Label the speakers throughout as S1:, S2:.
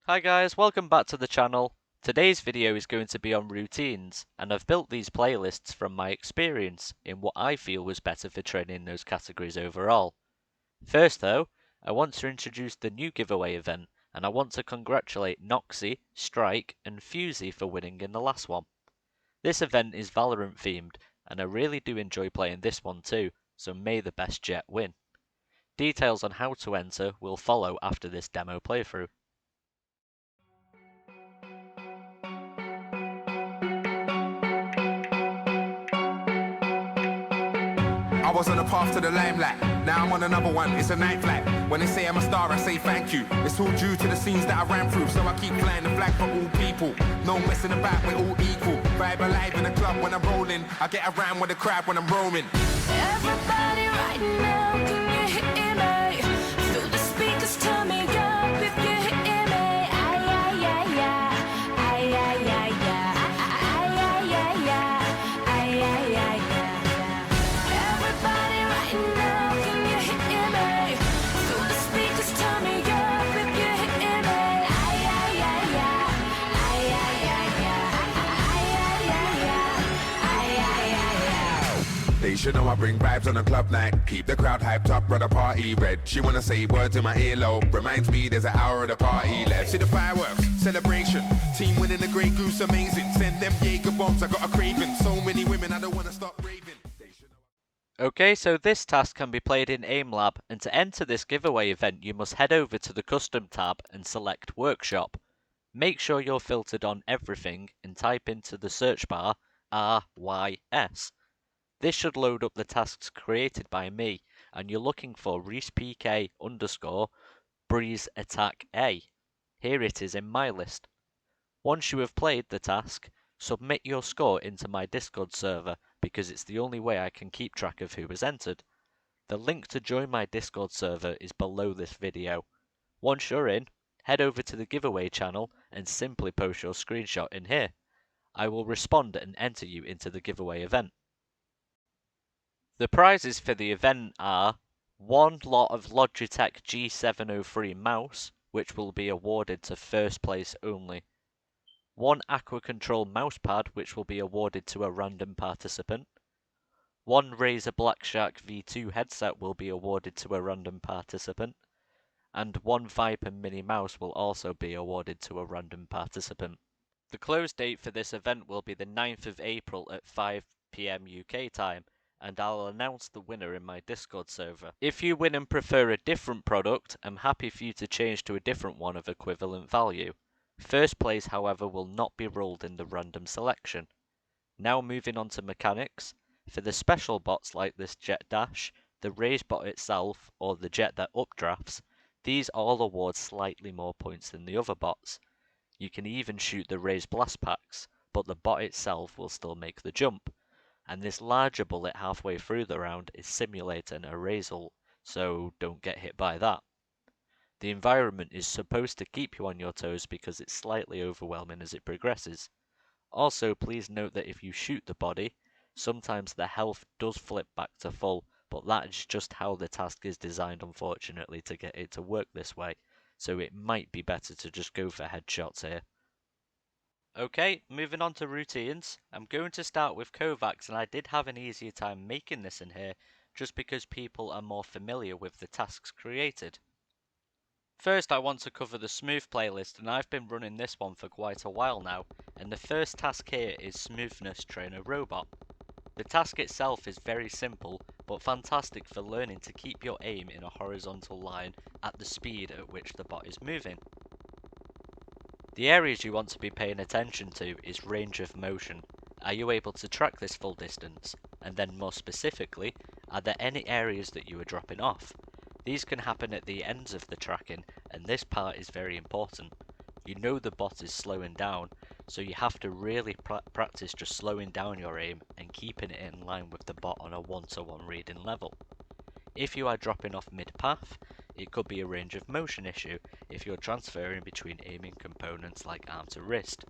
S1: Hi guys, welcome back to the channel. Today's video is going to be on routines, and I've built these playlists from my experience in what I feel was better for training those categories overall. First though, I want to introduce the new giveaway event, and I want to congratulate Noxy, Strike, and Fusey for winning in the last one. This event is Valorant themed, and I really do enjoy playing this one too, so may the best jet win. Details on how to enter will follow after this demo playthrough.
S2: I was on a path to the limelight, now I'm on another one, it's a night flight. When they say I'm a star, I say thank you. It's all due to the scenes that I ran through, so I keep flying the flag for all people. No messing about, we're all equal. Vibe alive in the club when I'm rolling. I get around with the crowd when I'm roaming.
S3: Everybody right now, can you hear me? Through the speakers, turn me up if you hear me. Ay, ay, ay, ay. Ay, ay, ay, ay. Ay, ay, ay, ay. Ay, ay, ay, ay. Everybody right now, can you hear me? Through the speakers, turn me up if you hear me. Ay, ay, ay, ay. Ay, ay, ay, ay. Ay, ay, ay, ay. Ay, ay, ay, ay.
S2: They should know I bring vibes on a club night. Keep the crowd hyped up, run a party red. She wanna say words in my earlobe. Reminds me there's an hour of the party left. See the fireworks, celebration. Team winning the Grey Goose, amazing. Send them Jaeger bombs, I got a craving. So many women, I don't wanna stop raving.
S1: Okay, so this task can be played in AimLab, and to enter this giveaway event you must head over to the Custom tab and select Workshop. Make sure you're filtered on Everything and type into the search bar RYS. This should load up the tasks created by me, and you're looking for Reese PK _ Breeze Attack A. Here it is in my list. Once you have played the task, submit your score into my Discord server because it's the only way I can keep track of who has entered. The link to join my Discord server is below this video. Once you're in, head over to the giveaway channel and simply post your screenshot in here. I will respond and enter you into the giveaway event. The prizes for the event are one lot of Logitech G703 mouse, which will be awarded to first place only. One Aqua Control mousepad, which will be awarded to a random participant. One Razer Blackshark V2 headset will be awarded to a random participant. And one Viper Mini mouse will also be awarded to a random participant. The close date for this event will be the 9th of April at 5 PM UK time, and I'll announce the winner in my Discord server. If you win and prefer a different product, I'm happy for you to change to a different one of equivalent value. First place, however, will not be rolled in the random selection. Now moving on to mechanics. For the special bots like this Jet Dash, the Raise bot itself, or the Jet that updrafts, these all award slightly more points than the other bots. You can even shoot the Raise blast packs, but the bot itself will still make the jump. And this larger bullet halfway through the round is simulating a Raise ult, so don't get hit by that. The environment is supposed to keep you on your toes because it's slightly overwhelming as it progresses. Also, please note that if you shoot the body, sometimes the health does flip back to full, but that is just how the task is designed, unfortunately, to get it to work this way, so it might be better to just go for headshots here. Okay, moving on to routines. I'm going to start with Kovacs, and I did have an easier time making this in here, just because people are more familiar with the tasks created. First, I want to cover the smooth playlist, and I've been running this one for quite a while now, and the first task here is Smoothness Train a Robot. The task itself is very simple, but fantastic for learning to keep your aim in a horizontal line at the speed at which the bot is moving. The areas you want to be paying attention to is range of motion. Are you able to track this full distance? And then more specifically, are there any areas that you are dropping off? These can happen at the ends of the tracking, and this part is very important. You know the bot is slowing down, so you have to really practice just slowing down your aim and keeping it in line with the bot on a 1-to-1 reading level. If you are dropping off mid-path, it could be a range of motion issue if you're transferring between aiming components like arm to wrist.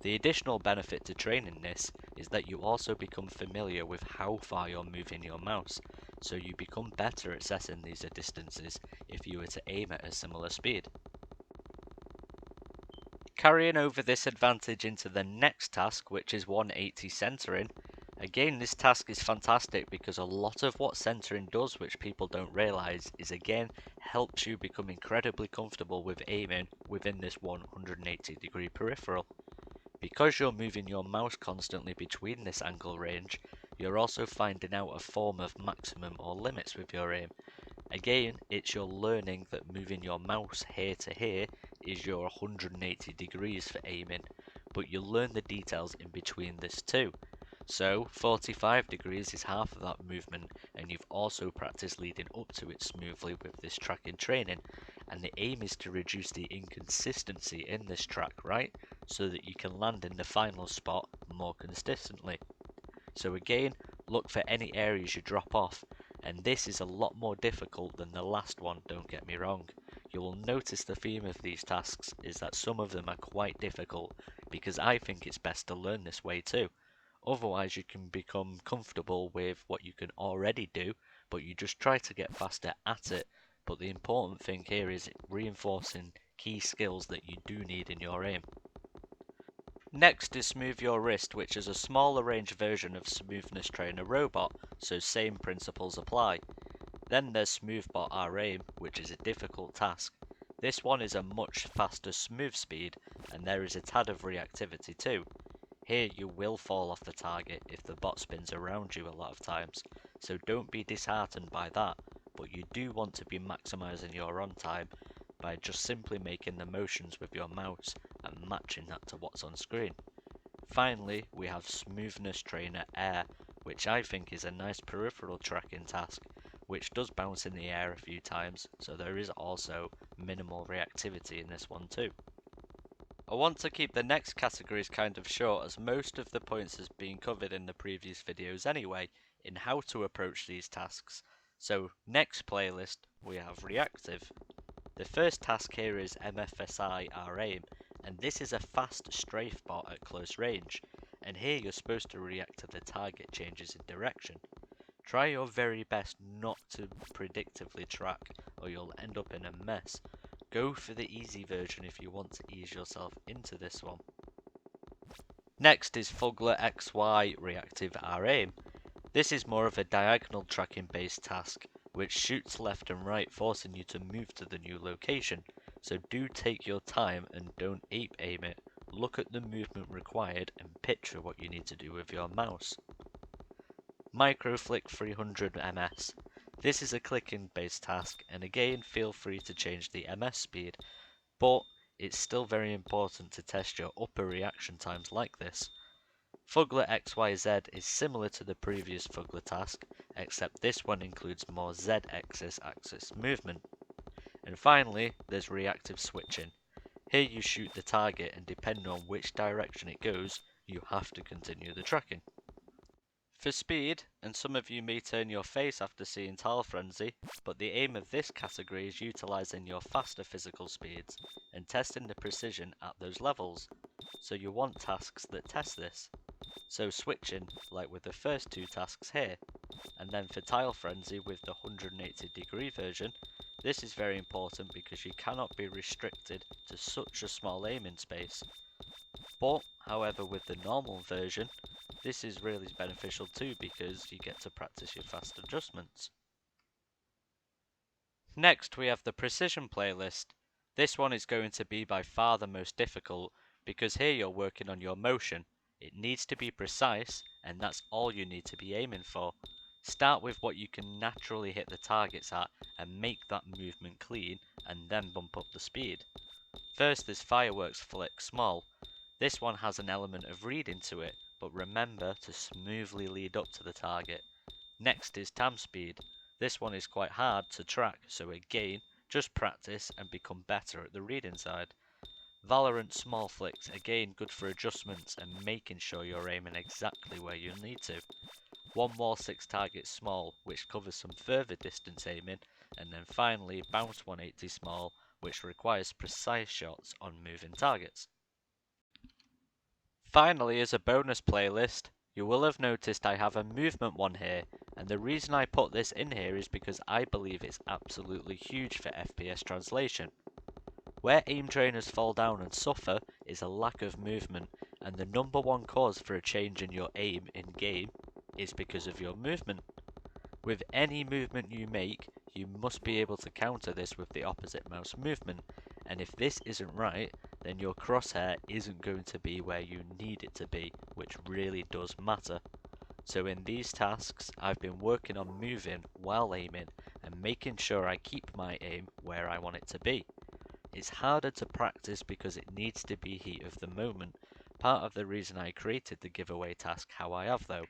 S1: The additional benefit to training this is that you also become familiar with how far you're moving your mouse, so you become better at setting these distances if you were to aim at a similar speed. Carrying over this advantage into the next task, which is 180 centering. Again, this task is fantastic because a lot of what centering does, which people don't realize, is again helps you become incredibly comfortable with aiming within this 180-degree peripheral. Because you're moving your mouse constantly between this angle range, you're also finding out a form of maximum or limits with your aim. Again, it's your learning that moving your mouse here to here is your 180 degrees for aiming, but you learn the details in between this too. So 45 degrees is half of that movement, and you've also practiced leading up to it smoothly with this tracking training, and the aim is to reduce the inconsistency in this track, right? So that you can land in the final spot more consistently. So again, look for any areas you drop off, and this is a lot more difficult than the last one, don't get me wrong. You will notice the theme of these tasks is that some of them are quite difficult, because I think it's best to learn this way too. Otherwise you can become comfortable with what you can already do, but you just try to get faster at it. But the important thing here is reinforcing key skills that you do need in your aim. Next is Smooth Your Wrist, which is a smaller range version of Smoothness Trainer Robot, so same principles apply. Then there's Smoothbot R Aim, which is a difficult task. This one is a much faster smooth speed, and there is a tad of reactivity too. Here you will fall off the target if the bot spins around you a lot of times, so don't be disheartened by that, but you do want to be maximising your runtime by just simply making the motions with your mouse and matching that to what's on screen. Finally, we have Smoothness Trainer Air, which I think is a nice peripheral tracking task, which does bounce in the air a few times, so there is also minimal reactivity in this one too. I want to keep the next categories kind of short, as most of the points has been covered in the previous videos anyway, in how to approach these tasks. So next playlist we have Reactive. The first task here is MFSI R Aim, and this is a fast strafe bot at close range, and here you're supposed to react to the target changes in direction. Try your very best not to predictively track, or you'll end up in a mess. Go for the easy version if you want to ease yourself into this one. Next is Fugler XY Reactive R Aim. This is more of a diagonal tracking based task, which shoots left and right, forcing you to move to the new location. So do take your time and don't ape aim it. Look at the movement required and picture what you need to do with your mouse. Microflick 300 ms. This is a clicking based task, and again feel free to change the ms speed, but it's still very important to test your upper reaction times like this. Fugler XYZ is similar to the previous Fugler task, except this one includes more Z-axis movement. And finally, there's reactive switching. Here you shoot the target, and depending on which direction it goes, you have to continue the tracking. For speed, and some of you may turn your face after seeing Tile Frenzy, but the aim of this category is utilising your faster physical speeds and testing the precision at those levels. So you want tasks that test this. So switching, like with the first two tasks here, and then for Tile Frenzy with the 180-degree version, this is very important because you cannot be restricted to such a small aiming space. But, however, with the normal version, this is really beneficial too because you get to practice your fast adjustments. Next we have the Precision playlist. This one is going to be by far the most difficult because here you're working on your motion. It needs to be precise, and that's all you need to be aiming for. Start with what you can naturally hit the targets at and make that movement clean, and then bump up the speed. First is Fireworks Flick Small. This one has an element of reading to it, but remember to smoothly lead up to the target. Next is Tam Speed. This one is quite hard to track, so again, just practice and become better at the reading side. Valorant Small Flicks, again good for adjustments and making sure you're aiming exactly where you need to. One Wall 6 Target Small, which covers some further distance aiming, and then finally Bounce 180 Small, which requires precise shots on moving targets. Finally, as a bonus playlist, you will have noticed I have a movement one here, and the reason I put this in here is because I believe it's absolutely huge for FPS translation. Where aim trainers fall down and suffer is a lack of movement, and the number one cause for a change in your aim in game is because of your movement. With any movement you make, you must be able to counter this with the opposite mouse movement, and if this isn't right, then your crosshair isn't going to be where you need it to be, which really does matter. So in these tasks, I've been working on moving while aiming and making sure I keep my aim where I want it to be. It's harder to practice because it needs to be heat of the moment, part of the reason I created the giveaway task how I have though.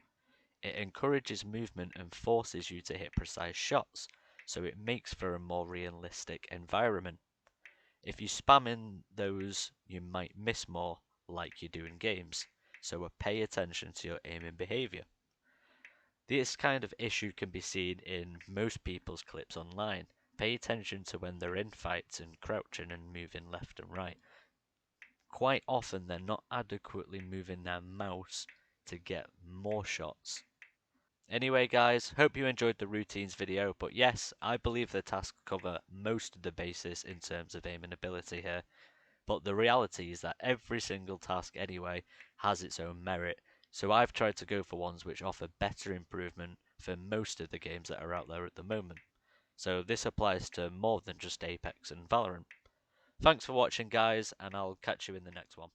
S1: It encourages movement and forces you to hit precise shots, so it makes for a more realistic environment. If you spam in those, you might miss more, like you do in games, so pay attention to your aiming behaviour. This kind of issue can be seen in most people's clips online. Pay attention to when they're in fights and crouching and moving left and right. Quite often they're not adequately moving their mouse to get more shots. Anyway guys, hope you enjoyed the routines video, but yes, I believe the tasks cover most of the basis in terms of aim and ability here, but the reality is that every single task anyway has its own merit, so I've tried to go for ones which offer better improvement for most of the games that are out there at the moment. So this applies to more than just Apex and Valorant. Thanks for watching guys, and I'll catch you in the next one.